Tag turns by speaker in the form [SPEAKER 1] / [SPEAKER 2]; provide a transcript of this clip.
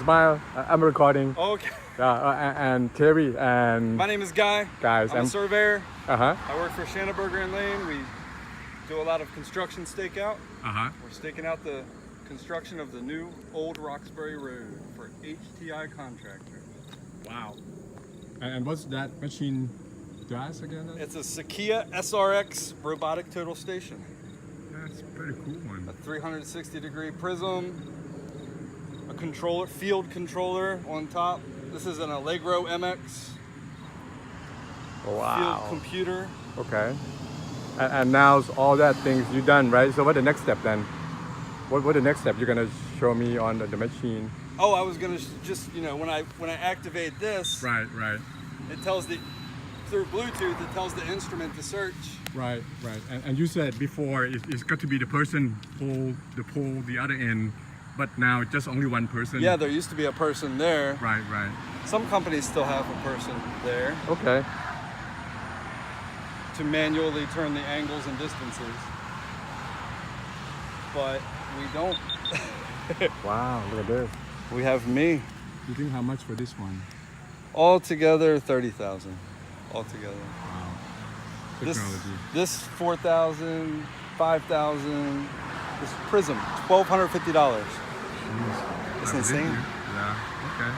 [SPEAKER 1] smile. I'm recording.
[SPEAKER 2] Okay.
[SPEAKER 1] And Terry and
[SPEAKER 2] My name is Guy.
[SPEAKER 1] guys.
[SPEAKER 2] I'm a surveyor.
[SPEAKER 1] Uh-huh.
[SPEAKER 2] I work for Schanneberger and Lane. We do a lot of construction stakeout.
[SPEAKER 1] Uh-huh.
[SPEAKER 2] We're staking out the construction of the new Old Roxbury Road for HTI Contractors.
[SPEAKER 1] Wow. And what's that machine does again?
[SPEAKER 2] It's a Sakia SRX robotic total station.
[SPEAKER 1] That's a pretty cool one.
[SPEAKER 2] A 360-degree prism, a controller, field controller on top. This is an Allegro MX
[SPEAKER 1] Wow.
[SPEAKER 2] field computer.
[SPEAKER 1] Okay. And now all that things you done, right? So what the next step then? What the next step? You're gonna show me on the machine.
[SPEAKER 2] Oh, I was gonna just, when I activate this,
[SPEAKER 1] Right.
[SPEAKER 2] it tells through Bluetooth, it tells the instrument to search.
[SPEAKER 1] Right. And you said before it's got to be the person pull the other end, but now it's just only one person.
[SPEAKER 2] Yeah, there used to be a person there.
[SPEAKER 1] Right.
[SPEAKER 2] Some companies still have a person there
[SPEAKER 1] Okay.
[SPEAKER 2] to manually turn the angles and distances, but we don't.
[SPEAKER 1] Wow, look at this.
[SPEAKER 2] We have me.
[SPEAKER 1] You think how much for this one?
[SPEAKER 2] Altogether, 30,000. Altogether.
[SPEAKER 1] Wow.
[SPEAKER 2] This
[SPEAKER 1] Technology.
[SPEAKER 2] this 4,000, 5,000. This Prism, $1,250.
[SPEAKER 1] Jeez.
[SPEAKER 2] It's
[SPEAKER 1] I believe
[SPEAKER 2] insane.
[SPEAKER 1] you. Yeah. Okay.